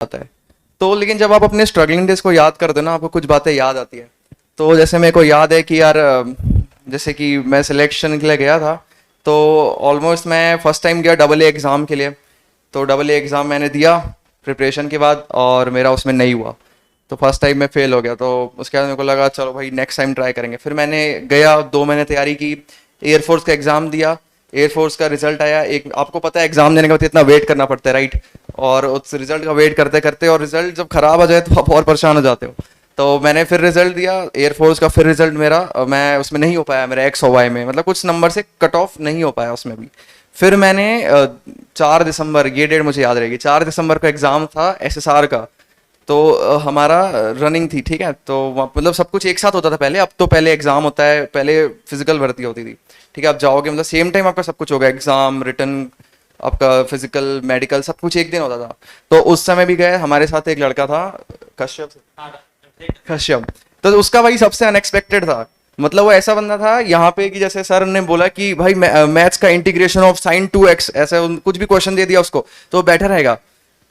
आता है। तो लेकिन जब आप अपने स्ट्रगलिंग डेज को याद करते हो ना, आपको कुछ बातें याद आती है। तो जैसे मेरे को याद है कि यार जैसे कि मैं सिलेक्शन के लिए गया था, तो ऑलमोस्ट मैं फर्स्ट टाइम गया डबल ए एग्ज़ाम के लिए। तो डबल ए एग्ज़ाम मैंने दिया प्रिपरेशन के बाद, और मेरा उसमें नहीं हुआ। तो फर्स्ट टाइम में फेल हो गया। तो उसके बाद मेरे को लगा चलो भाई नेक्स्ट टाइम ट्राई करेंगे। फिर मैंने गया, 2 महीने तैयारी की, एयरफोर्स का एग्ज़ाम दिया। एयरफोर्स का रिजल्ट आया। एक आपको पता है एग्ज़ाम देने के बाद इतना वेट करना पड़ता है, राइट? और उस रिजल्ट का वेट करते करते, और रिजल्ट जब खराब आ जाए तो आप और परेशान हो जाते हो। तो मैंने फिर रिजल्ट दिया एयरफोर्स का। फिर रिजल्ट मेरा मैं उसमें नहीं हो पाया, मेरा एक्स ओ वाई में, मतलब कुछ नंबर से कट ऑफ नहीं हो पाया उसमें भी। फिर मैंने 4 दिसंबर, ये डेट मुझे याद रहेगी, 4 दिसंबर का एग्ज़ाम था एसएसआर का। तो हमारा रनिंग थी, ठीक है? तो मतलब सब कुछ एक साथ होता था पहले। अब तो पहले एग्जाम होता है, पहले फिजिकल भर्ती होती थी, ठीक है? आप जाओगे मतलब सेम टाइम आपका सब कुछ होगा, एग्जाम, रिटर्न, आपका फिजिकल, मेडिकल, सब कुछ एक दिन होता था। तो उस समय भी गए, हमारे साथ एक लड़का था, कश्यप। कश्यप। तो उसका भाई सबसे अनएक्सपेक्टेड था। मतलब वो ऐसा बंदा था यहाँ पे कि जैसे सर ने बोला कि भाई मैथ्स का इंटीग्रेशन ऑफ साइन 2x, ऐसे कुछ भी क्वेश्चन दे दिया उसको तो वो बैठा रहेगा।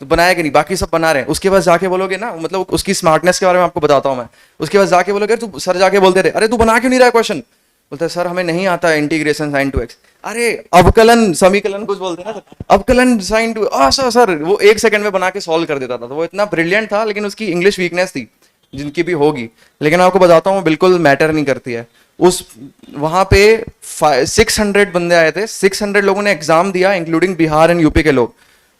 तो बनाया कि नहीं, बाकी सब बना रहे हैं। उसके पास जाके बोलोगे ना, मतलब उसकी स्मार्टनेस के बारे में आपको बताता हूँ मैं। उसके पास जाके बोलोगे, तू सर जाके बोलते रहे, अरे तू बना क्यों नहीं रहा क्वेश्चन? बोलता है सर हमें नहीं आता इंटीग्रेशन साइन 2x। अरे अवकलन समीकलन कुछ बोलते हैं ना सर, अवकलन साइन 2, सर सर वो 1 सेकंड में बना के सॉल्व कर देता था। तो वो इतना ब्रिलियंट था, लेकिन उसकी इंग्लिश वीकनेस थी, जिनकी भी होगी। लेकिन आपको बताता हूँ बिल्कुल मैटर नहीं करती है। उस वहां पे 600 बंदे आए थे, 600 लोगों ने एग्जाम दिया, इंक्लूडिंग बिहार एंड यूपी के लोग।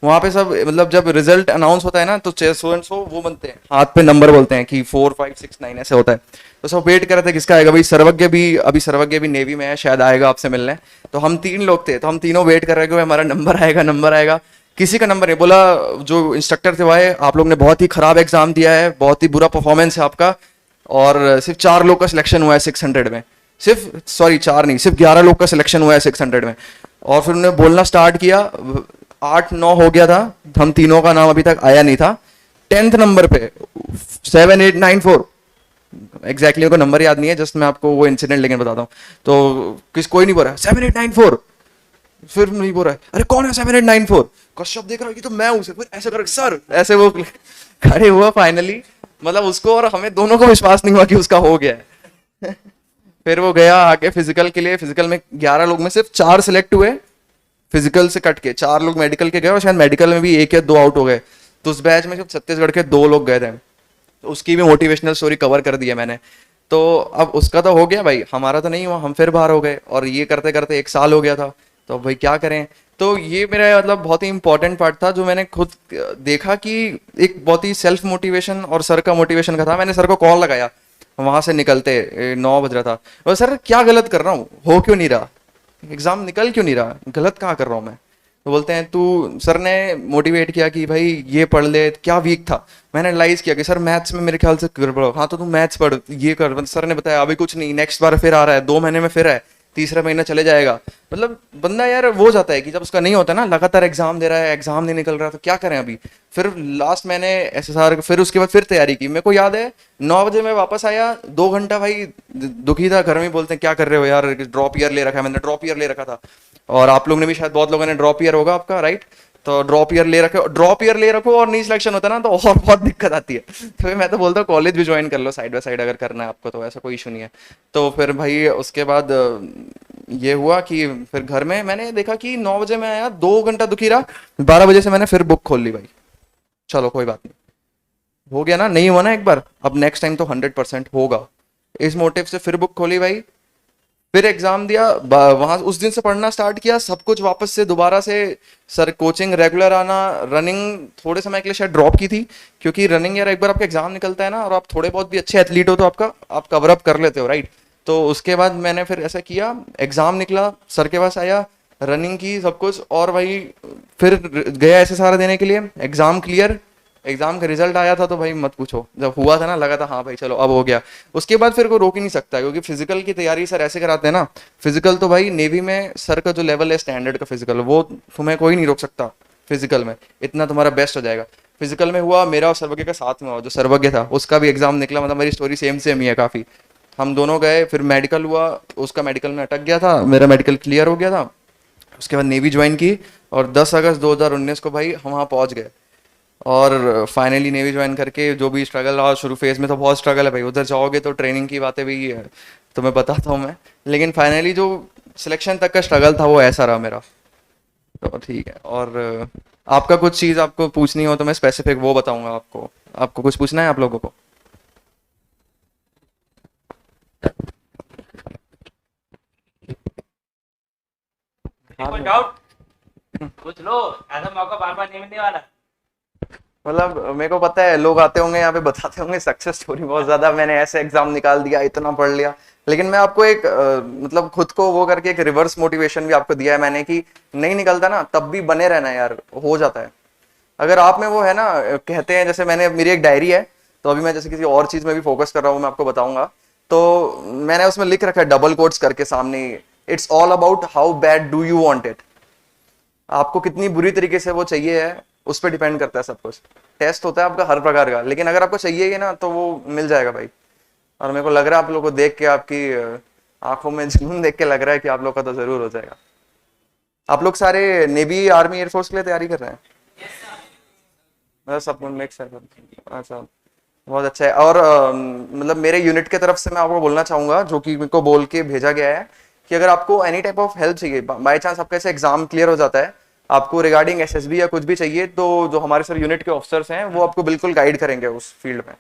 वहां पे सब मतलब जब रिजल्ट अनाउंस होता है ना, तो सो एंड सो वो बनते हैं, हाथ पे नंबर बोलते हैं कि 4 5 6 9 ऐसे होता है। तो सब वेट कर रहे थे किसका आएगा। भाई सर्वज्ञ भी, अभी सर्वज्ञ भी नेवी में है, शायद आएगा आपसे मिलने। तो हम 3 लोग थे, तो हम तीनों वेट कर रहे थे कि हमारा नंबर आएगा, नंबर आएगा। किसी का नंबर नहीं बोला। जो इंस्ट्रक्टर थे भाई, आप लोग ने बहुत ही खराब एग्जाम दिया है, बहुत ही बुरा परफॉर्मेंस है आपका, और सिर्फ 4 लोग का सिलेक्शन हुआ है 600 में। सिर्फ, सॉरी 4 नहीं, सिर्फ 11 लोग का सिलेक्शन हुआ है 600 में। और फिर उन्होंने बोलना स्टार्ट किया, 8 9 हो गया था, हम तीनों का नाम अभी तक आया नहीं था। 10th नंबर पे 7894, एग्जैक्टली को नंबर याद नहीं है, जस्ट मैं आपको वो इंसिडेंट लेकिन बताता हूँ। तो कोई नहीं बोल रहा 7894। फिर नहीं बोल रहा है, अरे कौन है 7894? कश्यप देख रहा है, ये तो मैं हूं। फिर ऐसे कर सर, ऐसे वो खड़े हुआ फाइनली। मतलब उसको और हमें दोनों को विश्वास नहीं हुआ कि उसका हो गया है। फिर वो गया आगे फिजिकल के लिए। फिजिकल में 11 लोग में सिर्फ 4 सिलेक्ट हुए, फिजिकल से कट के 4 लोग मेडिकल के गए, और शायद मेडिकल में भी 1 या 2 आउट हो गए। तो उस बैच में सिर्फ छत्तीसगढ़ के 2 लोग गए थे। तो उसकी भी मोटिवेशनल स्टोरी कवर कर दी है मैंने। तो अब उसका तो हो गया भाई, हमारा तो नहीं हुआ, हम फिर बाहर हो गए, और ये करते करते 1 साल हो गया था। तो अब भाई क्या करें? तो ये मेरा मतलब बहुत ही इंपॉर्टेंट पार्ट था, जो मैंने खुद देखा कि एक बहुत ही सेल्फ मोटिवेशन और सर का मोटिवेशन का था। मैंने सर को कॉल लगाया वहां से निकलते, 9 बज रहा था, और सर क्या गलत कर रहा हूँ, हो क्यों नहीं रहा, एग्जाम निकल क्यों नहीं रहा, गलत कहाँ कर रहा हूँ मैं? तो बोलते हैं तू, सर ने मोटिवेट किया कि भाई ये पढ़ ले, क्या वीक था। मैंने एनालाइज किया कि सर मैथ्स में मेरे ख्याल से गड़बड़ हो। हाँ तो तू मैथ्स पढ़, ये कर। सर ने बताया अभी कुछ नहीं, नेक्स्ट बार फिर आ रहा है, 2 महीने में फिर है, तीसरा महीना चले जाएगा। मतलब बंदा यार वो जाता है कि जब उसका नहीं होता ना, लगातार एग्जाम दे रहा है, एग्जाम नहीं निकल रहा, तो क्या करें अभी। फिर लास्ट मैंने एसएसआर, फिर उसके बाद फिर तैयारी की। मेरे को याद है 9 बजे मैं वापस आया, 2 घंटा भाई दुखी था। घर में बोलते हैं क्या कर रहे हो यार, ड्रॉप ईयर ले रखा है। मैंने ड्रॉप ईयर ले रखा था, और आप लोग ने भी शायद, बहुत लोगों ने ड्रॉप ईयर होगा आपका, राइट? तो ड्रॉप ईयर ले रखे, ड्रॉप ईयर ले रखो और नहीं सिलेक्शन होता ना, तो और बहुत दिक्कत आती है। तो मैं तो बोलता हूँ कॉलेज भी ज्वाइन कर लो साइड बाय साइड, अगर करना है आपको तो ऐसा कोई इशू नहीं है। तो फिर भाई उसके बाद ये हुआ कि फिर घर में मैंने देखा कि 9 बजे मैं आया, 2 घंटा दुखी रहा, 12 बजे से मैंने फिर बुक खोल ली भाई। चलो कोई बात नहीं, हो गया ना, नहीं हुआ ना एक बार, अब नेक्स्ट टाइम तो 100% होगा। इस मोटिव से फिर बुक खोली भाई, फिर एग्जाम दिया। वहां उस दिन से पढ़ना स्टार्ट किया, सब कुछ वापस से दोबारा से। सर कोचिंग रेगुलर आना, रनिंग थोड़े समय के लिए शायद ड्रॉप की थी, क्योंकि रनिंग यार एक बार आपका एग्जाम निकलता है ना, और आप थोड़े बहुत भी अच्छे एथलीट हो तो आपका आप कवर अप कर लेते हो, राइट? तो उसके बाद मैंने फिर ऐसा किया, एग्जाम निकला, सर के पास आया, रनिंग की, सब कुछ, और भाई फिर गया ऐसे सारा देने के लिए, एग्जाम क्लियर। एग्जाम का रिजल्ट आया था तो भाई मत पूछो, जब हुआ था ना लगा था हाँ भाई चलो अब हो गया। उसके बाद फिर कोई रोक ही नहीं सकता, क्योंकि फिजिकल की तैयारी सर ऐसे कराते हैं ना। फिजिकल तो भाई नेवी में सर का जो लेवल है स्टैंडर्ड का फिजिकल, वो तुम्हें कोई नहीं रोक सकता। फिजिकल में इतना तुम्हारा बेस्ट हो जाएगा। फिजिकल में हुआ मेरा और सर्वज्ञ का साथ में हुआ, जो सर्वज्ञ था उसका भी एग्जाम निकला, मतलब मेरी स्टोरी सेम सेम ही है काफी। हम दोनों गए, फिर मेडिकल हुआ, उसका मेडिकल में अटक गया था, मेरा मेडिकल क्लियर हो गया था। उसके बाद नेवी ज्वाइन की, और 10 अगस्त 2019 को भाई हम वहाँ पहुँच गए। और फाइनली नेवी ज्वाइन करके जो भी स्ट्रगल रहा शुरू फेज में, तो बहुत स्ट्रगल है भाई, उधर जाओगे तो ट्रेनिंग की बातें भी तुम्हें बताता हूँ मैं। लेकिन फाइनली जो सिलेक्शन तक का स्ट्रगल था वो ऐसा रहा मेरा। तो ठीक है। और आपका कुछ चीज़ आपको पूछनी हो तो मैं स्पेसिफिक वो बताऊंगा आपको। आपको कुछ पूछना है आप लोगों को? हाँ कोई डाउट पूछ लो, ऐसा मौका बार बार नहीं मिलने वाला। मतलब मेरे को पता है लोग आते होंगे यहाँ पे बताते होंगे सक्सेस स्टोरी बहुत ज्यादा, मैंने ऐसे एग्जाम निकाल दिया, इतना पढ़ लिया। लेकिन मैं आपको एक मतलब खुद को वो करके एक रिवर्स मोटिवेशन भी आपको दिया है मैंने कि नहीं निकलता ना तब भी बने रहना यार, हो जाता है। अगर आप में वो है ना, कहते हैं जैसे मैंने, मेरी एक डायरी है, तो अभी मैं जैसे किसी और चीज में भी फोकस कर रहा हूँ, मैं आपको बताऊंगा। तो मैंने उसमें लिख रखा है डबल कोट्स करके सामने, it's all about how bad do you want it. आपको कितनी बुरी तरीके से वो चाहिए है उस पर डिपेंड करता है सब कुछ। टेस्ट होता है आपका हर प्रकार का, लेकिन अगर आपको चाहिए ही ना तो वो मिल जाएगा भाई। और मेरे को लग रहा है आप लोगों को देख के, आपकी आंखों में जुनून देख के लग रहा है कि आप लोग का तो जरूर हो जाएगा। आप लोग सारे नेवी आर्मी एयरफोर्स के लिए तैयारी कर रहे हैं? मतलब सब मिक्स है। अच्छा, बहुत अच्छा है। और मतलब मेरे यूनिट के तरफ से मैं आपको बोलना चाहूंगा, जो कि मेरे को बोल के भेजा गया है, कि अगर आपको एनी टाइप ऑफ हेल्प चाहिए, बाय चांस आपका ऐसे एग्जाम क्लियर हो जाता है, आपको रिगार्डिंग एसएसबी या कुछ भी चाहिए, तो जो हमारे सर यूनिट के ऑफिसर्स हैं वो आपको बिल्कुल गाइड करेंगे उस फील्ड में।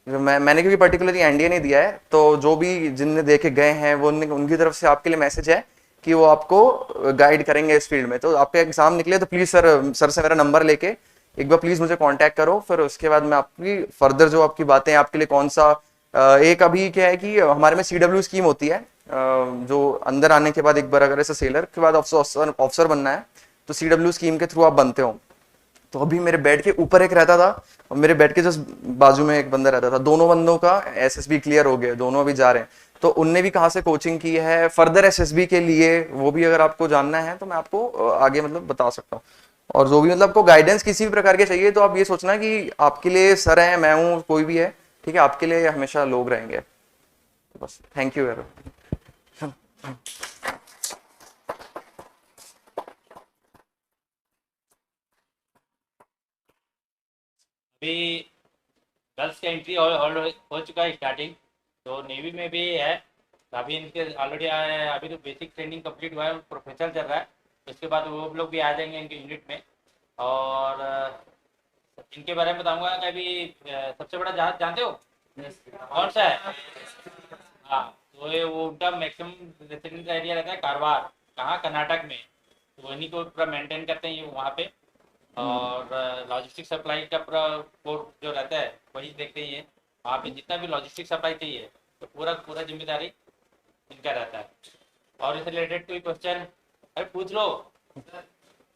मैंने क्योंकि पर्टिकुलरली एनडीए नहीं दिया है, तो जो भी जिनने दे के गए हैं वो उनकी तरफ से आपके लिए मैसेज है कि वो आपको गाइड करेंगे इस फील्ड में। तो आपका एग्जाम निकले तो प्लीज सर से मेरा नंबर लेके एक बार प्लीज मुझे कांटेक्ट करो, फिर उसके बाद मैं आपकी फर्दर जो आपकी बातें आपके लिए कौन सा एक अभी क्या है कि हमारे में सीडब्ल्यू स्कीम होती है, जो अंदर आने के बाद एक बार अगर ऐसे सेलर के बाद ऑफिसर बनना है तो सीडब्ल्यू स्कीम के थ्रू आप बनते हो। तो अभी मेरे बेड के ऊपर एक रहता था और मेरे बेड के जस्ट बाजू में एक बंदा रहता था, दोनों बंदों का एसएसबी क्लियर हो गया, दोनों अभी जा रहे हैं। तो उनने भी कहाँ से कोचिंग की है फर्दर एसएसबी के लिए, वो भी अगर आपको जानना है तो मैं आपको आगे मतलब बता सकता हूँ। और जो भी मतलब आपको गाइडेंस किसी भी प्रकार के चाहिए तो आप ये सोचना कि आपके लिए सर है, मैं हूँ, कोई भी है, ठीक है, आपके लिए हमेशा लोग रहेंगे। बस थैंक यू यार। अभी गर्ल्स का एंट्री हो चुका है स्टार्टिंग, तो नेवी में भी है। अभी इनके ऑलरेडी आए हैं, अभी तो बेसिक ट्रेनिंग कंप्लीट हुआ है, प्रोफेशनल चल रहा है। उसके बाद वो लोग भी आ जाएंगे इनके यूनिट में। और इनके बारे में बताऊंगा कि अभी सबसे बड़ा जहाज जानते हो कौन सा है? हाँ, तो ये वो उनका मैक्सिमम रेसिडेंस एरिया रहता है कारवार, कहाँ, कर्नाटक में। तो वहीं को पूरा मेंटेन करते हैं ये वहाँ पे। और लॉजिस्टिक सप्लाई का पूरा पोर्ट जो रहता है वही देखते ही है। वहाँ पे जितना भी लॉजिस्टिक सप्लाई चाहिए तो पूरा पूरा जिम्मेदारी इनका रहता है। और इससे रिलेटेड कोई क्वेश्चन अरे पूछ लो।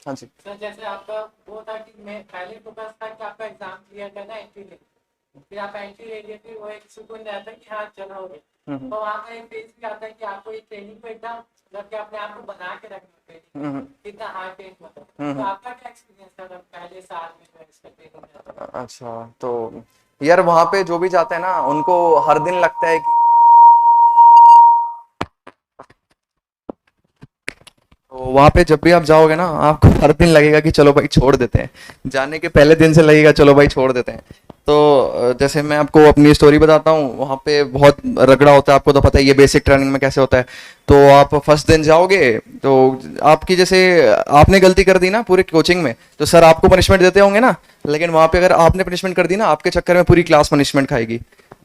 हाँ जी। सर जैसे आपका वो था कि मैं पहले फोकस था कि आपका एग्जाम क्लियर करना, एंट्री ले, फिर आप एंट्री ले लिए, फिर वो एक सुकून रहता है कि हाँ चलो हो गया। तो वहाँ का एक फेज भी आता है कि आपको एक ट्रेनिंग को एकदम मतलब कि अपने आप को बना के रखना ट्रेनिंग, कितना हार्ड ट्रेन मतलब। तो आपका क्या एक्सपीरियंस था जब पहले साल में जो इसका ट्रेनिंग था? अच्छा, तो यार वहाँ पे जो भी जाते हैं ना उनको हर दिन लगता है कि, तो वहां पे जब भी आप जाओगे ना आपको हर दिन लगेगा कि चलो भाई छोड़ देते हैं, जाने के पहले दिन से लगेगा चलो भाई छोड़ देते हैं। तो जैसे मैं आपको अपनी स्टोरी बताता हूँ, वहाँ पे बहुत रगड़ा होता है, आपको तो पता है ये बेसिक ट्रेनिंग में कैसे होता है। तो आप फर्स्ट दिन जाओगे तो आपकी जैसे आपने गलती कर दी ना पूरे कोचिंग में तो सर आपको पनिशमेंट देते होंगे ना, लेकिन वहाँ पे अगर आपने पनिशमेंट कर दी ना आपके चक्कर में पूरी क्लास पनिशमेंट खाएगी,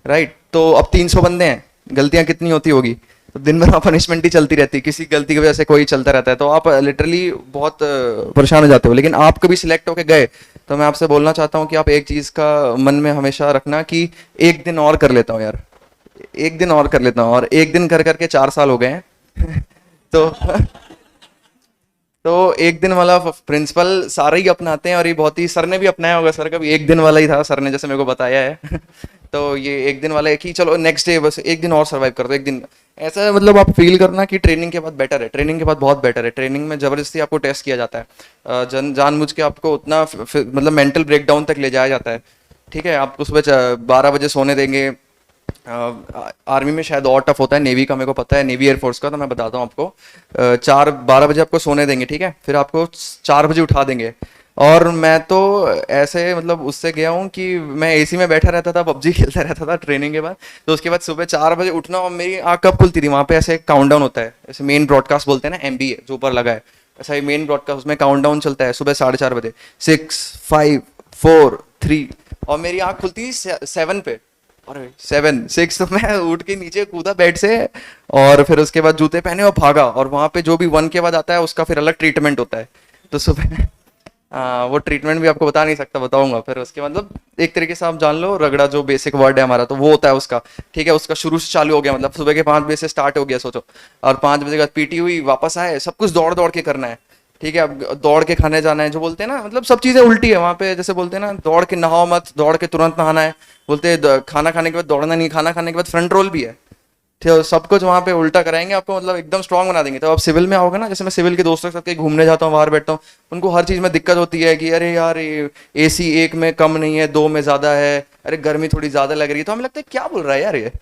राइट? तो अब 300 बंदे हैं, गलतियां कितनी होती होगी, तो दिन भर पनिशमेंट ही चलती रहती है, किसी गलती की वजह से कोई चलता रहता है, तो आप लिटरली बहुत परेशान हो जाते हो। लेकिन आप कभी सिलेक्ट होके गए तो मैं आपसे बोलना चाहता हूँ कि आप एक चीज का मन में हमेशा रखना कि एक दिन और कर लेता हूँ यार, एक दिन और कर लेता हूँ, और एक दिन कर करके 4 साल हो गए हैं तो तो एक दिन वाला प्रिंसिपल सारे ही अपनाते हैं, और ये बहुत ही, सर ने भी अपनाया होगा, सर का भी एक दिन वाला ही था, सर ने जैसे मेरे को बताया है तो ये एक दिन वाला है कि चलो नेक्स्ट डे बस एक दिन और सर्वाइव कर दो, एक दिन ऐसा मतलब आप फील करना कि ट्रेनिंग के बाद बेटर है, ट्रेनिंग के बाद बहुत बेटर है। ट्रेनिंग में जबरदस्ती आपको टेस्ट किया जाता है, जानबूझ के आपको उतना मतलब मेंटल ब्रेकडाउन तक ले जाया जाता है, ठीक है? आपको सुबह 12 बजे सोने देंगे। आर्मी में शायद और टफ होता है, नेवी का मेरे को पता है, नेवी एयरफोर्स का तो मैं बताता हूँ आपको। 12 बजे आपको सोने देंगे, ठीक है? फिर आपको 4 बजे उठा देंगे, और मैं तो ऐसे मतलब उससे गया हूँ कि मैं एसी में बैठा रहता था, पबजी खेलता रहता था ट्रेनिंग के बाद। तो उसके बाद सुबह 4 बजे उठना, और मेरी आँख कब खुलती थी, वहाँ पे ऐसे काउंटडाउन होता है, जैसे मेन ब्रॉडकास्ट बोलते हैं ना, एमबीए जो ऊपर लगा है, ऐसा ही मेन ब्रॉडकास्ट, उसमें काउंटडाउन चलता है सुबह 4:30 बजे, 6, 5, 4, 3, और मेरी आँख खुलती थी 7 पे। अरे 7, 6 तो मैं उठ के नीचे कूदा बेड से, और फिर उसके बाद जूते पहने और भागा, और वहाँ पे जो भी 1 के बाद आता है उसका फिर अलग ट्रीटमेंट होता है। तो सुबह वो ट्रीटमेंट भी आपको बता नहीं सकता, बताऊंगा फिर उसके मतलब। एक तरीके से आप जान लो, रगड़ा जो बेसिक वर्ड है हमारा, तो वो होता है उसका, ठीक है, उसका शुरू से चालू हो गया, मतलब सुबह के 5 बजे से स्टार्ट हो गया सोचो, और 5 बजे के बाद पीटी हुई, वापस आए, सब कुछ दौड़ दौड़ के करना है, ठीक है। अब दौड़ के खाने जाना है, जो बोलते हैं ना, मतलब सब चीजें उल्टी है वहाँ पे, जैसे बोलते हैं ना, दौड़ के नहाओ मत, दौड़ के तुरंत नहाना है, बोलते हैं खाना खाने के बाद दौड़ना नहीं, खाना खाने के बाद फ्रंट रोल भी है, ठीक है। सब कुछ वहाँ पे उल्टा कराएंगे आपको, मतलब एकदम स्ट्रांग बना देंगे। तो आप सिविल में आओगे ना, जैसे मैं सिविल के दोस्तों के साथ कहीं घूमने जाता हूँ, बाहर बैठता हूँ, उनको हर चीज़ में दिक्कत होती है कि अरे यार ये एसी 1 में कम नहीं है, 2 में ज़्यादा है, अरे गर्मी थोड़ी ज़्यादा लग रही है। तो हमें लगता है क्या बोल रहा है यार ये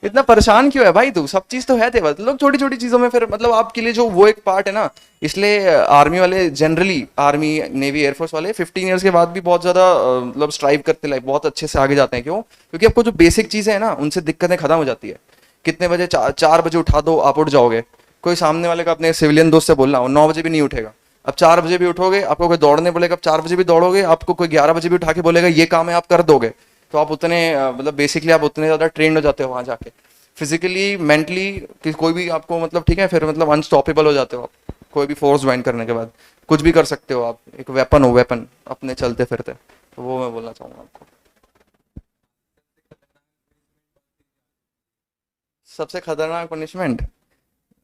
इतना परेशान क्यों है भाई तू, सब चीज तो है तेरे पास। लोग छोटी छोटी चीजों में फिर मतलब आपके लिए जो वो एक पार्ट है ना, इसलिए आर्मी वाले जनरली, आर्मी नेवी एयरफोर्स वाले 15 ईयर्स के बाद भी बहुत ज्यादा मतलब स्ट्राइव करते, लाइक बहुत अच्छे से आगे जाते हैं। क्यों? क्योंकि आपको जो बेसिक चीजें है ना, उनसे दिक्कतें खत्म हो जाती है। कितने बजे 4 बजे उठा दो, आप उठ जाओगे। कोई सामने वाले का अपने सिविलियन दोस्त से बोलना हो 9 बजे भी नहीं उठेगा। अब 4 बजे भी उठोगे, आपको कोई दौड़ने बोलेगा, अब 4 बजे भी दौड़ोगे, आपको कोई 11 बजे भी उठा के बोलेगा ये काम है, आप कर दोगे। तो आप उतने मतलब बेसिकली आप उतने ज्यादा ट्रेंड हो जाते हो वहां जाके, फिजिकली मेंटली, कि कोई भी आपको मतलब, ठीक है, फिर मतलब अनस्टॉपेबल हो जाते हो आप। कोई भी फोर्स ज्वाइन करने के बाद कुछ भी कर सकते हो आप, एक वेपन हो, वेपन अपने चलते फिरते। तो वो मैं बोलना चाहूंगा आपको। सबसे खतरनाक पनिशमेंट,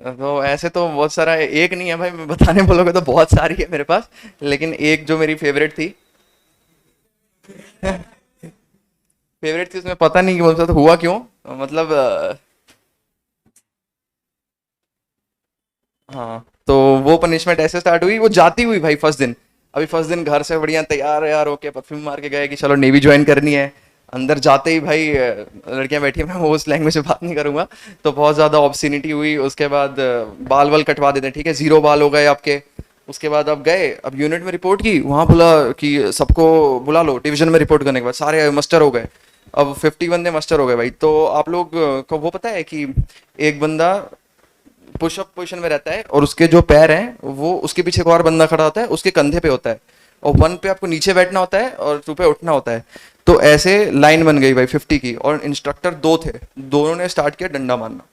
तो ऐसे तो बहुत सारा है, एक नहीं है भाई, मैं बताने बोलोगे तो बहुत सारी है मेरे पास, लेकिन एक जो मेरी फेवरेट थी, फेवरेट थी, उसमें पता नहीं कि मुझसे तो हुआ क्यों, मतलब हाँ, तो वो पनिशमेंट ऐसे स्टार्ट हुई, वो जाती हुई भाई फर्स्ट दिन। अभी फर्स्ट दिन घर से बढ़िया तैयार यार होके परफ्यूम मार के गए कि चलो नेवी ज्वाइन करनी है। अंदर जाते ही भाई लड़कियां बैठी हैं, मैं वो उस लैंग्वेज में बात नहीं करूंगा। तो बहुत ज्यादा ऑब्सिनिटी हुई। उसके बाद बाल वाल कटवा देते हैं, ठीक है, 0 बाल हो गए आपके। उसके बाद अब गए, अब यूनिट में रिपोर्ट की, वहां बोला कि सबको बुला लो डिवीजन में रिपोर्ट करने के बाद, सारे मस्टर हो गए। अब 50 बंदे मस्टर हो गए भाई। तो आप लोग को वो पता है कि एक बंदा पुशअप पोजीशन में रहता है, और उसके जो पैर हैं वो उसके पीछे एक और बंदा खड़ा होता है, उसके कंधे पे होता है, और 1 पे आपको नीचे बैठना होता है और 2 पे उठना होता है। तो ऐसे लाइन बन गई भाई 50 की, और इंस्ट्रक्टर 2 थे, दोनों ने स्टार्ट किया डंडा मारना,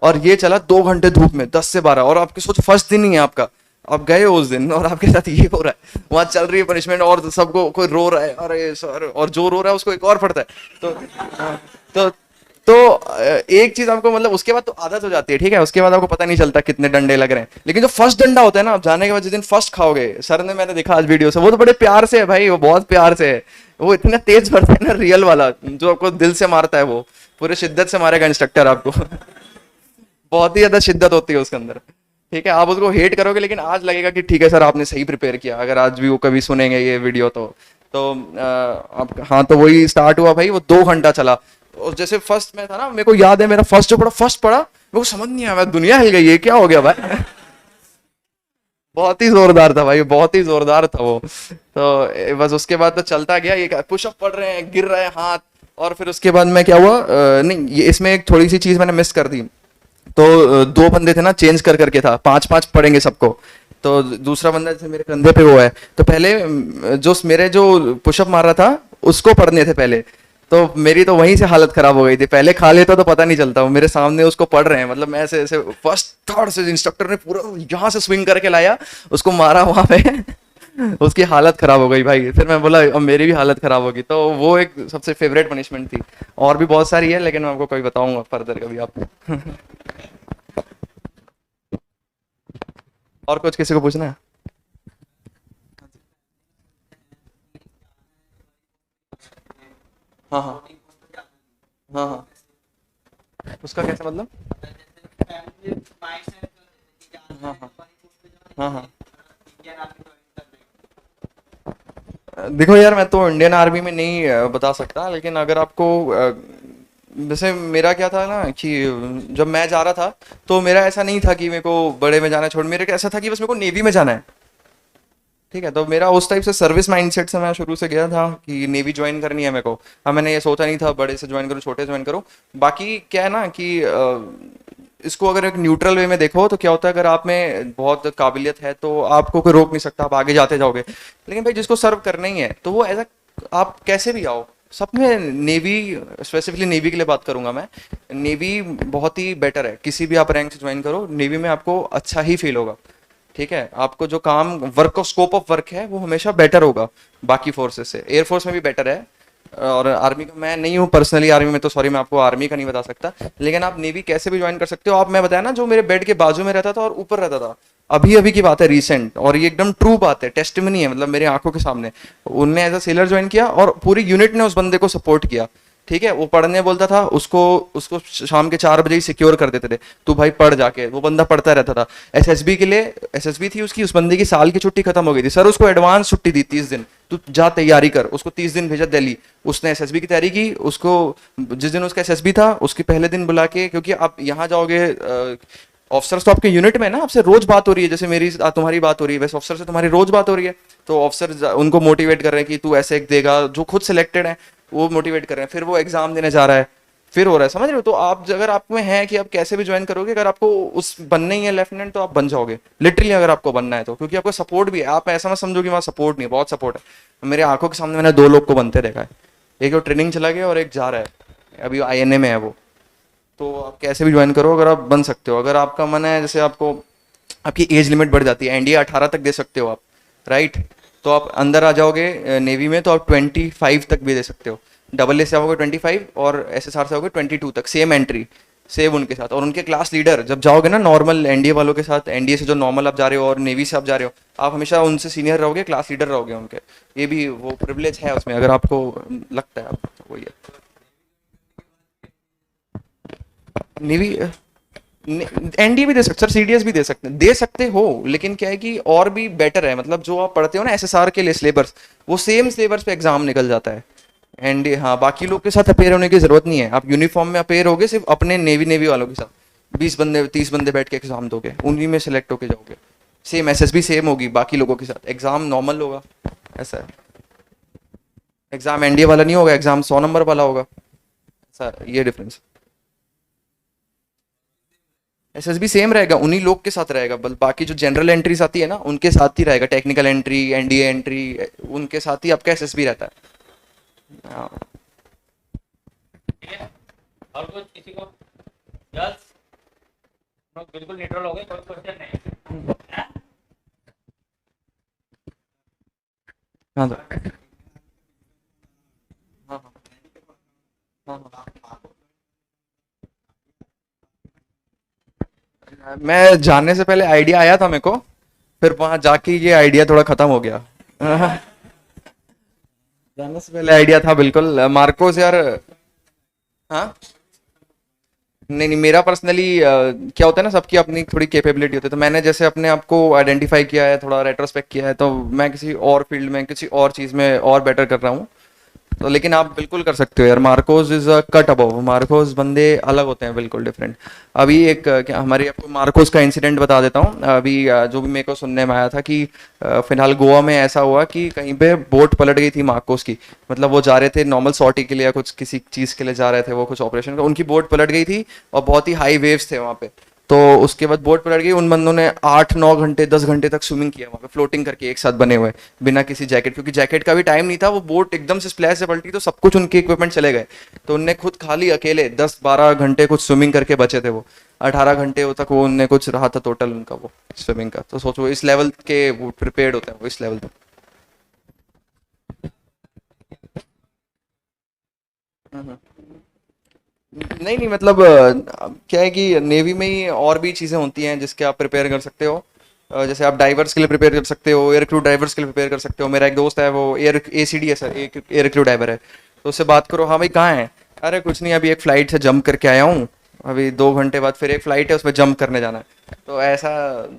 और ये चला 2 घंटे धूप में, 10 से 12। और आपके सोच फर्स्ट दिन ही है आपका, आप गए हो उस दिन और आपके साथ ये हो रहा है, वहां चल रही है पनिशमेंट, और सबको कोई रो रहा है, अरे सर, और जो रो रहा है उसको एक और पड़ता है। तो हाँ, तो तो एक चीज आपको मतलब, उसके बाद तो आदत हो जाती है, ठीक है, उसके बाद आपको पता नहीं चलता कितने डंडे लग रहे हैं। लेकिन जो फर्स्ट डंडा होता है ना, आप जाने के बाद जिस दिन फर्स्ट खाओगे, सर ने, मैंने देखा आज वीडियो से, वो तो बड़े प्यार से है भाई, वो बहुत प्यार से है। वो इतना तेज भरता है ना, रियल वाला जो आपको दिल से मारता है, वो पूरे शिद्दत से मारेगा इंस्ट्रक्टर आपको। बहुत ही ज्यादा शिद्दत होती है उसके अंदर, ठीक है। आप उसको हेट करोगे, लेकिन आज लगेगा कि ठीक है सर, आपने सही प्रिपेयर किया, अगर आज भी वो कभी सुनेंगे ये वीडियो तो आप, हाँ, तो वही स्टार्ट हुआ भाई, वो 2 घंटा चला। और जैसे फर्स्ट में था ना, मेरे को याद है, मेरा फर्स्ट पड़ा, मेरे को समझ नहीं आया, दुनिया हिल गई, ये क्या हो गया भाई। बहुत ही जोरदार था भाई, बहुत ही जोरदार था वो। तो बस उसके बाद तो चलता गया, ये पुशअप पड़ रहे हैं, गिर रहे हैं हाथ। और फिर उसके बाद में क्या हुआ, नहीं, ये इसमें एक थोड़ी सी चीज मैंने मिस कर दी। तो 2 बंदे थे ना, चेंज कर करके था, 5-5 पड़ेंगे सबको। तो दूसरा बंदा जैसे मेरे कंधे पे वो है, तो पहले जो मेरे जो पुशअप मार रहा था उसको पढ़ने थे पहले। तो मेरी तो वहीं से हालत खराब हो गई थी, पहले खा लेता तो पता नहीं चलता, वो मेरे सामने उसको पढ़ रहे हैं, मतलब मैं ऐसे ऐसे फर्स्ट थर्ड से इंस्ट्रक्टर ने पूरा यहाँ से स्विंग करके लाया, उसको मारा वहां पे। उसकी हालत खराब हो गई भाई। फिर मैं बोला अब मेरी भी हालत खराब होगी। तो वो एक सबसे फेवरेट पनिशमेंट थी। और भी बहुत सारी है, लेकिन मैं आपको कभी बताऊंगा फर्दर कभी आपको। और कुछ किसी को पूछना है? हाँ हाँ हाँ हाँ, उसका कैसा मतलब? हाँ हाँ हाँ हाँ। देखो यार, मैं तो इंडियन आर्मी में नहीं बता सकता, लेकिन अगर आपको जैसे मेरा क्या था ना कि जब मैं जा रहा था, तो मेरा ऐसा नहीं था कि मेरे को बड़े में जाना है, छोड़, मेरे को ऐसा था कि बस मेरे को नेवी में जाना है। ठीक है, तो मेरा उस टाइप से सर्विस माइंडसेट से मैं शुरू से गया था कि नेवी ज्वाइन करनी है मेरे को। अब मैंने ये सोचा नहीं था बड़े से ज्वाइन करूँ छोटे से ज्वाइन करूँ। बाकी क्या है ना कि इसको अगर एक न्यूट्रल वे में देखो तो क्या होता है, अगर आप में बहुत काबिलियत है तो आपको कोई रोक नहीं सकता, आप आगे जाते जाओगे। लेकिन भाई जिसको सर्व करना ही है तो वो ऐसा आप कैसे भी आओ। सब में नेवी, स्पेसिफिकली नेवी के लिए बात करूंगा मैं, नेवी बहुत ही बेटर है। किसी भी आप रैंक से ज्वाइन करो, नेवी में आपको अच्छा ही फील होगा। ठीक है, आपको जो काम work of scope of work है वो हमेशा बेटर होगा बाकी फोर्सेस से। एयरफोर्स में भी बेटर है, और आर्मी का मैं नहीं हूँ पर्सनली आर्मी में, तो सॉरी मैं आपको आर्मी का नहीं बता सकता। लेकिन आप नेवी कैसे भी ज्वाइन कर सकते हो। आप, मैं बताया ना, जो मेरे बेड के बाजू में रहता था और ऊपर रहता था, अभी अभी की बात है, रिसेंट, और ये एकदम ट्रू बात है, टेस्टिमनी है, मतलब मेरे आंखों के सामने। उनने एज अ सेलर ज्वाइन किया और पूरी यूनिट ने उस बंदे को सपोर्ट किया। ठीक है, वो पढ़ने बोलता था, उसको उसको शाम के 4 बजे ही सिक्योर कर देते थे, तू भाई पढ़ जाके। वो बंदा पढ़ता रहता था। एसएसबी के लिए, एसएसबी थी उसकी, उस बंदे की साल की छुट्टी खत्म हो गई थी, सर उसको एडवांस छुट्टी दी 30 दिन, तू जा तैयारी कर। उसको 30 दिन भेजा दिल्ली, उसने एसएसबी की तैयारी की। उसको जिस दिन उसका एसएसबी था उसके पहले दिन बुला के, क्योंकि आप यहाँ जाओगे, ऑफिसर्स तो आपके यूनिट में है ना, आपसे रोज बात हो रही है, जैसे मेरी तुम्हारी बात हो रही है, वैसे ऑफिसर से तुम्हारी रोज बात हो रही है। तो ऑफिसर उनको मोटिवेट कर रहे हैं कि तू ऐसे देगा, जो खुद सिलेक्टेड है वो मोटिवेट कर रहे हैं। फिर वो एग्जाम देने जा रहा है, फिर हो रहा है, समझ रहे हो। तो आप, अगर आप में है कि आप कैसे भी ज्वाइन करोगे, अगर आपको उस बनना ही है लेफ्टिनेंट, तो आप बन जाओगे लिटरली, अगर आपको बनना है तो। क्योंकि आपको सपोर्ट भी है, आप ऐसा मत समझो कि वहाँ सपोर्ट नहीं है, बहुत सपोर्ट है। मेरे आंखों के सामने मैंने 2 लोग को बनते देखा है, एक तो ट्रेनिंग चला गया और एक जा रहा है अभी आईएनए में है वो। तो आप कैसे भी ज्वाइन करो, अगर आप बन सकते हो, अगर आपका मन है। जैसे आपको, आपकी एज लिमिट बढ़ जाती है, एनडीए 18 तक दे सकते हो आप, राइट। तो आप अंदर आ जाओगे नेवी में तो आप 25 तक भी दे सकते हो। डबल ए से आओगे 25 और एसएसआर से आओगे 22 तक, सेम एंट्री, सेम उनके साथ। और उनके क्लास लीडर जब जाओगे ना नॉर्मल एनडीए वालों के साथ, एनडीए से जो नॉर्मल आप जा रहे हो और नेवी से आप जा रहे हो, आप हमेशा उनसे सीनियर रहोगे, क्लास लीडर रहोगे उनके। ये भी वो प्रिविलेज है उसमें, अगर आपको लगता है आपको वही है। नेवी, एनडीए भी दे सकते सर, सीडीएस भी दे सकते हो। लेकिन क्या है कि और भी बेटर है, मतलब जो आप पढ़ते हो ना एसएसआर के लिए सिलेबस, वो सेम सिलेबस पे एग्जाम निकल जाता है। एनडीए, हाँ, बाकी लोग के साथ अपेयर होने की जरूरत नहीं है। आप यूनिफॉर्म में अपेयर होगे सिर्फ अपने नेवी वालों के साथ, 20 बंदे 30 बंदे बैठ के एग्जाम दोगे, उन्हीं में सेलेक्ट होके जाओगे। सेम एसएसबी सेम होगी बाकी लोगों के साथ, एग्जाम नॉर्मल होगा, ऐसा है। एग्जाम एनडीए वाला नहीं होगा, एग्जाम 100 नंबर वाला होगा, ऐसा ये डिफरेंस। एसएसबी सेम रहेगा, उन्हीं लोग के साथ रहेगा, बल बाकी जो जनरल एंट्रीज आती है ना उनके साथ ही रहेगा। टेक्निकल एंट्री, एनडीए एंट्री, उनके साथ ही आपका एसएसबी रहता है। हाँ। ठीक है, और कुछ किसी को? गर्ल्स लोग बिल्कुल न्यूट्रल हो गए, कोई क्वेश्चन नहीं। हाँ सर। हाँ हाँ हाँ। मैं जाने से पहले आइडिया आया था मेरे को, फिर वहां जाके ये आइडिया थोड़ा खत्म हो गया। जाने से पहले आइडिया था बिल्कुल मार्कोस यार। हाँ, नहीं नहीं, मेरा पर्सनली क्या होता है ना, सबकी अपनी थोड़ी कैपेबिलिटी होती है। तो मैंने जैसे अपने आप को आइडेंटिफाई किया है, थोड़ा रेट्रोस्पेक्ट किया है, तो मैं किसी और फील्ड में, किसी और चीज़ में और बेटर कर रहा हूँ। तो लेकिन आप बिल्कुल कर सकते हो यार, Marcos is a cut above. Marcos बंदे अलग होते हैं, बिल्कुल डिफरेंट। अभी एक क्या हमारे, आपको मार्कोस का इंसिडेंट बता देता हूँ। अभी जो भी मेरे को सुनने में आया था कि फिलहाल गोवा में ऐसा हुआ कि कहीं पे बोट पलट गई थी मार्कोस की। मतलब वो जा रहे थे नॉर्मल सॉर्टी के लिए या कुछ किसी चीज़ के लिए जा रहे थे, वो कुछ ऑपरेशन का, उनकी बोट पलट गई थी और बहुत ही हाई वेव्स थे वहाँ पे। तो उसके बाद बोट पलट गई, उन बंदों ने 8-9 घंटे 10 घंटे तक स्विमिंग किया वहाँ पे, फ्लोटिंग करके एक साथ बने हुए, बिना किसी जैकेट, क्योंकि जैकेट का भी टाइम नहीं था। वो बोट एकदम से स्प्लैश से पलटी तो सब कुछ उनके इक्विपमेंट चले गए। तो उनने खुद खाली अकेले 10-12 घंटे कुछ स्विमिंग करके बचे थे वो। 18 घंटे तक वो उनने कुछ रहा था टोटल उनका वो स्विमिंग का। तो सोचो इस लेवल के वो प्रिपेयर्ड होते हैं वो, इस लेवल तक। नहीं नहीं, मतलब क्या है कि नेवी में ही और भी चीज़ें होती हैं जिसके आप प्रिपेयर कर सकते हो। जैसे आप डाइवर्स के लिए प्रिपेयर कर सकते हो, एयर क्रू ड्राइवर्स के लिए प्रिपेयर कर सकते हो। मेरा एक दोस्त है, वो एसीडी है सर, एयर क्रू ड्राइवर है। तो उससे बात करो, हाँ भाई कहाँ है, अरे कुछ नहीं, अभी एक फ़्लाइट से जंप करके आया हूँ, अभी 2 घंटे बाद फिर एक फ़्लाइट है उसमें जंप करने जाना है। तो ऐसा,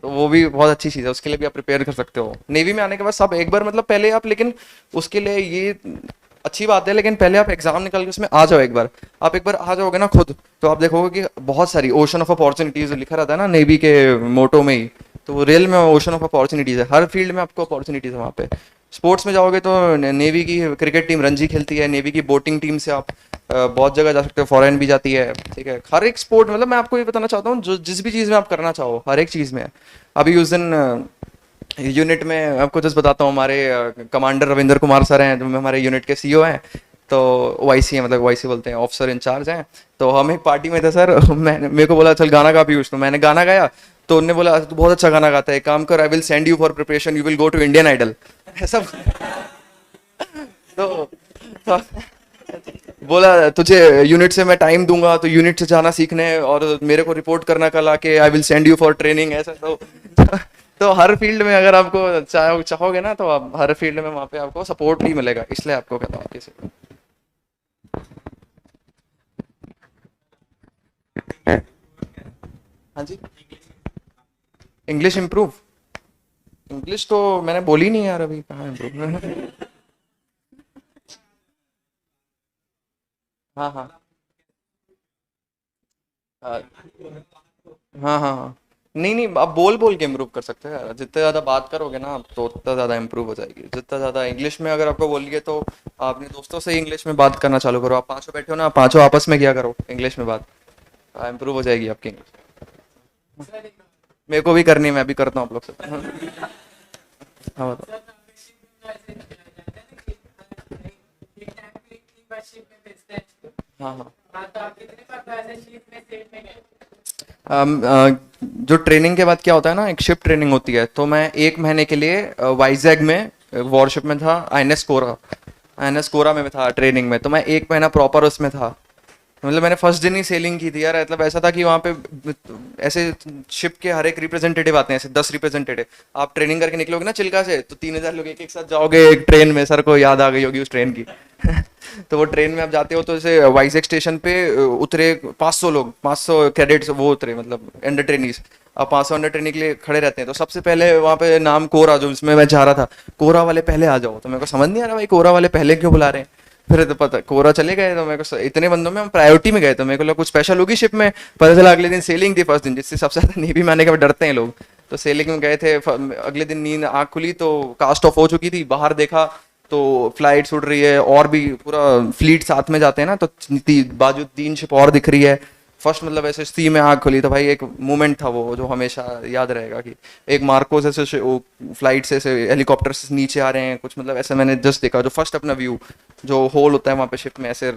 तो वो भी बहुत अच्छी चीज़ है, उसके लिए भी आप प्रिपेयर कर सकते हो। नेवी में आने के बाद सब एक बार, मतलब पहले आप, लेकिन उसके लिए ये अच्छी बात है, लेकिन पहले आप एग्जाम निकाल के उसमें आ जाओ एक बार। आप एक बार आ जाओगे ना खुद, तो आप देखोगे कि बहुत सारी ओशन ऑफ अपॉर्चुनिटीज लिखा रहता है ना नेवी के मोटो में ही। तो वो रियल में ओशन ऑफ अपॉर्चुनिटीज़ है, हर फील्ड में आपको अपॉर्चुनिटीज़ है वहाँ पे। स्पोर्ट्स में जाओगे तो नेवी की क्रिकेट टीम रणजी खेलती है, नेवी की बोटिंग टीम से आप बहुत जगह जा सकते हो, फॉरेन भी जाती है, ठीक है। हर एक स्पोर्ट, मतलब मैं आपको ये बताना चाहता हूँ, जो जिस भी चीज़ में आप करना चाहो हर एक चीज़ में है। अभी उस दिन यूनिट में आपको जस्ट बताता हूँ, हमारे कमांडर रविंदर कुमार सर हैं, जो हमारे यूनिट के सीईओ हैं, तो वाईसी है, मतलब वाईसी बोलते हैं, ऑफिसर इंचार्ज हैं। तो हम एक पार्टी में थे सर, मैंने, मेरे को बोला चल गाना गा पीयूष, तो मैंने गाना गाया, तो उन्होंने बोला तू बहुत अच्छा गाना गाता है, एक काम कर, I will send you for preparation, you will go to Indian Idol, ऐसा। तो बोला तुझे यूनिट से मैं टाइम दूंगा, तो यूनिट से जाना सीखने और मेरे को रिपोर्ट करना कल आके, आई will send you for training, ऐसा। तो हर फील्ड में अगर आपको चाहोगे ना, तो आप हर फील्ड में वहाँ पे आपको सपोर्ट ही मिलेगा, इसलिए आपको कहता हूँ किसी को। हाँ जी, इंग्लिश इम्प्रूव, इंग्लिश तो मैंने बोली नहीं यार, अभी कहाँ इम्प्रूव। हाँ हाँ हाँ हाँ हाँ हाँ। नहीं नहीं, आप बोल बोल के इम्प्रूव कर सकते हैं यार, जितने ज़्यादा बात करोगे ना आप, तो उतना ज़्यादा इम्प्रूव हो जाएगी। जितना ज़्यादा इंग्लिश में अगर आपको बोलिए, तो आप अपने दोस्तों से ही इंग्लिश में बात करना चालू करो, आप पांचों बैठे हो ना, पांचों आपस में किया करो इंग्लिश में बात, इम्प्रूव हो जाएगी आपकी इंग्लिश। मेरे को भी करनी है, मैं भी करता हूँ आप लोग से। हाँ बताओ। हाँ हाँ। जो ट्रेनिंग के बाद क्या होता है ना, एक शिफ्ट ट्रेनिंग होती है, तो मैं 1 महीने के लिए वाइजैग में वॉरशिप में था, आईएनएस कोरा, आईएनएस कोरा में था ट्रेनिंग में, तो मैं 1 महीना प्रॉपर उसमें था। मतलब मैंने फर्स्ट दिन ही सेलिंग की थी यार, मतलब ऐसा था कि वहाँ पे ऐसे शिप के हर एक रिप्रेजेंटेटिव आते हैं, ऐसे 10 रिप्रेजेंटेटिव, आप ट्रेनिंग करके निकलोगे ना चिल्का से, तो 3000 लोग एक एक साथ जाओगे एक ट्रेन में, सर को याद आ गई होगी उस ट्रेन की। तो वो ट्रेन में आप जाते हो, तो जैसे वाइजैक स्टेशन पे उतरे 500 लोग, 500 कैडेट्स वो उतरे, मतलब अंडर ट्रेनीज, अब 500 अंडर ट्रेनिंग के लिए खड़े रहते हैं, तो सबसे पहले वहाँ पे नाम कोरा, जो इसमें मैं चाह रहा था, कोरा वाले पहले आ जाओ, तो मेरे को समझ नहीं आ रहा भाई कोरा वाले पहले क्यों बुला रहे हैं। फिर तो पता कोरा चले गए, तो मेरे को इतने बंदों में हम प्रायोरिटी में गए, तो मेरे को लगा कुछ स्पेशल होगी शिप में, पता चला अगले दिन सेलिंग थी फर्स्ट दिन, जिससे सबसे ज्यादा नेवी में आने के बाद डरते हैं लोग। तो सेलिंग में गए थे, अगले दिन नींद आँख खुली तो कास्ट ऑफ हो चुकी थी, बाहर देखा तो फ्लाइट उड़ रही है, और भी पूरा फ्लीट साथ में जाते हैं ना, तो बाजू 3 शिप और दिख रही है। फर्स्ट मतलब ऐसे सी में आँख खुली, तो भाई एक मोमेंट था वो जो हमेशा याद रहेगा, कि एक मार्कोस ऐसे फ्लाइट से ऐसे हेलीकॉप्टर से नीचे आ रहे हैं कुछ, मतलब ऐसे मैंने जस्ट देखा, जो फर्स्ट अपना व्यू, जो होल होता है वहाँ पे शिप में, ऐसे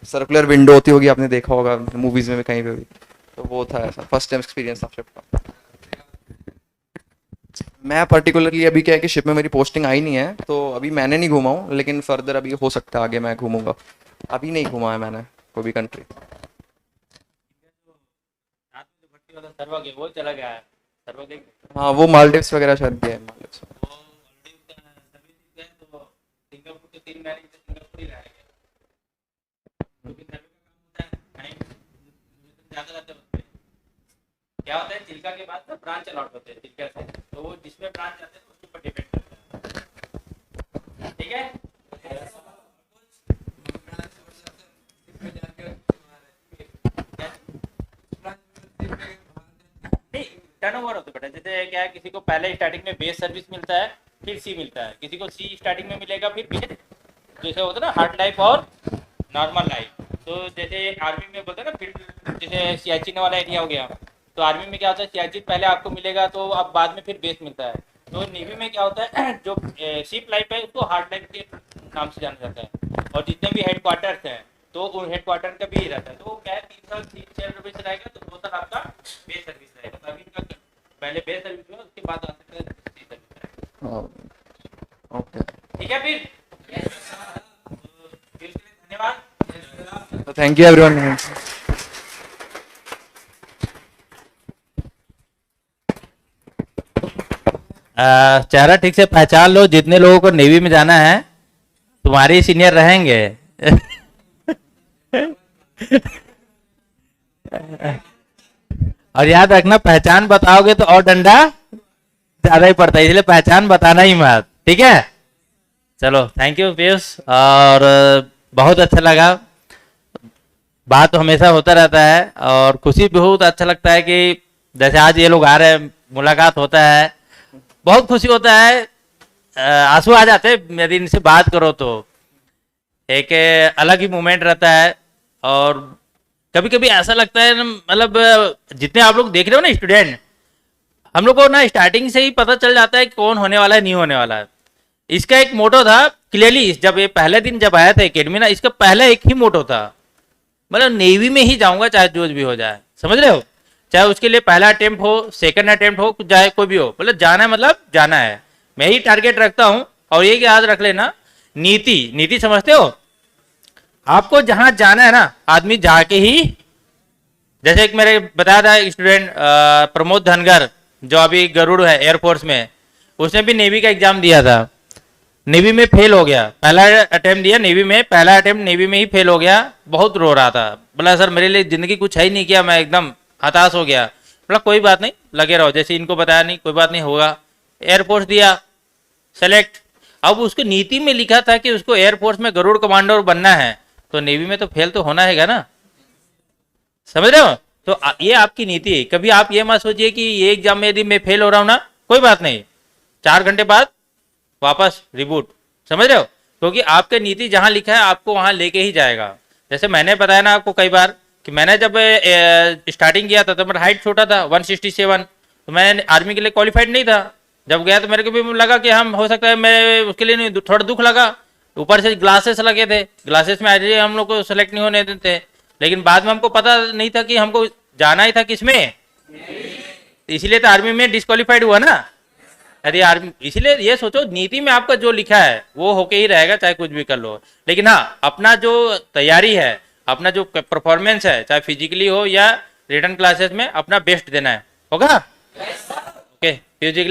सर्कुलर विंडो होती होगी, आपने देखा होगा मूवीज में भी कहीं पे भी, तो वो था ऐसा फर्स्ट टाइम एक्सपीरियंस था शिप का। मैं पर्टिकुलरली अभी क्या है कि शिप में मेरी पोस्टिंग आई नहीं है, तो अभी मैंने नहीं घूमा हूँ, लेकिन फर्दर अभी हो सकता है आगे मैं घूमूंगा, अभी नहीं घूमा है मैंने कोई भी कंट्री। साथ में जो भट्टी वाला सर्वक है वो चला गया है, सर्वक देख हाँ वो मालदीव्स वगैरह शायद गए हैं, मालदीव्स। वो ऑलरेडी उसका सर्विस है, तो सिंगापुर के 3 महीने से सिंगापुर ही रहेगा, क्योंकि सर्वे का काम होता है, टाइम ज़्यादा रहता है उसमें। क्या होता है, चिल्का के बाद ना ब्रांच अलॉट होते हैं चिल्का से, तो वो जिसमें ब्रांच आते हैं तो उसके ऊपर डिपेंड करता है, ठीक है। नहीं, टर्नओवर होता है बेटा, जैसे क्या है, किसी को पहले स्टार्टिंग में बेस सर्विस मिलता है, फिर सी मिलता है, किसी को सी स्टार्टिंग में मिलेगा, फिर बी, जैसे होता है ना हार्ड लाइफ और नॉर्मल लाइफ। तो जैसे आर्मी में बोलते हैं ना, फिर जैसे सियाचिन वाला एरिया हो गया, तो आर्मी में क्या होता है, सियाचिन पहले आपको मिलेगा, तो अब बाद में फिर बेस मिलता है। तो नेवी में क्या होता है, जो शिप लाइफ है उसको हार्ड लाइफ के नाम से जाना जाता है, और जितने भी हेड क्वार्टर्स हैं तो उन हेड क्वार्टर का भी रहता है, तो क्या है 3 साल 3 सर्विस रहेगा, तो 2 साल आपका बेस सर्विस रहेगा, तो अभी इनका पहले बेस सर्विस में, उसके बाद आ सकता है सी सर्विस रहेगा। ओके, ठीक है फिर, फिर के लिए धन्यवाद। Thank you everyone. चेहरा ठीक से पहचान लो, जितने लोगों को नेवी में जाना है तुम्हारे सीनियर रहेंगे। और याद रखना, पहचान बताओगे तो और डंडा ज्यादा ही पड़ता है, इसलिए पहचान बताना ही मत, ठीक है। चलो थैंक यू पीयूष, और बहुत अच्छा लगा, बात तो हमेशा होता रहता है, और खुशी बहुत अच्छा लगता है कि जैसे आज ये लोग आ रहे हैं, मुलाकात होता है, बहुत खुशी होता है, आंसू आ जाते हैं यदि इनसे बात करो तो। एक अलग ही मोमेंट रहता है। और कभी कभी ऐसा लगता है मतलब जितने आप लोग देख रहे हो ना स्टूडेंट, हम लोग को ना स्टार्टिंग से ही पता चल जाता है कि कौन होने वाला है, नहीं होने वाला है। इसका एक मोटो था क्लियरली, जब ये पहले दिन जब आया था एकेडमी ना, इसका पहला एक ही मोटो था, मतलब नेवी में ही जाऊंगा चाहे जो भी हो जाए, समझ रहे हो। चाहे उसके लिए पहला अटेम्प्ट हो, सेकंड अटेम्प्ट हो, चाहे कोई भी हो, मतलब जाना है, मतलब जाना है। मैं ही टारगेट रखता हूं। और ये याद रख लेना, नीति समझते हो, आपको जहां जाना है ना, आदमी जाके ही, जैसे एक मेरे बताया था स्टूडेंट प्रमोद धनगर, जो अभी गरुड़ है एयरफोर्स में, उसने भी नेवी का एग्जाम दिया था, नेवी में फेल हो गया। पहला अटेम्प्ट दिया नेवी में, पहला अटेम्प्ट नेवी में ही फेल हो गया। बहुत रो रहा था, बोला सर मेरे लिए जिंदगी कुछ है ही नहीं किया, मैं एकदम हताश हो गया। बोला कोई बात नहीं, लगे रहो, जैसे इनको बताया नहीं, कोई बात नहीं होगा। एयरफोर्स दिया, सेलेक्ट। अब उसको नीति में लिखा था कि उसको एयरफोर्स में गरुड़ कमांडर बनना है, तो नेवी में तो फेल तो होना है ना, समझ रहे हो। तो ये आपकी नीति है। कभी आप ये मत सोचिए कि ये एग्जाम में यदि मैं फेल हो रहा हूं ना, कोई बात नहीं, 4 घंटे बाद वापस रिबूट, समझ रहे हो। क्योंकि आपके नीति जहां लिखा है आपको वहां लेके ही जाएगा। जैसे मैंने बताया ना आपको कई बार कि मैंने जब स्टार्टिंग किया था तो मेरा हाइट छोटा था 167, तो मैं आर्मी के लिए क्वालिफाइड नहीं था। जब गया तो मेरे को भी लगा कि हम हो सकता है, मैं उसके लिए नहीं, थोड़ा दुख लगा। ऊपर से ग्लासेस लगे थे, ग्लासेस में आज हम लोग को सेलेक्ट नहीं होने देते। लेकिन बाद में हमको पता नहीं था कि हमको जाना ही था किसमें, इसीलिए तो आर्मी में डिस्क्वालीफाइड हुआ ना। यदि आर्मी, इसीलिए ये सोचो नीति में आपका जो लिखा है वो होके ही रहेगा, चाहे कुछ भी कर लो। लेकिन हाँ, अपना जो तैयारी है, अपना जो परफॉर्मेंस है, चाहे फिजिकली हो या रिटर्न क्लासेस में, अपना बेस्ट देना है, होगा। Okay, physically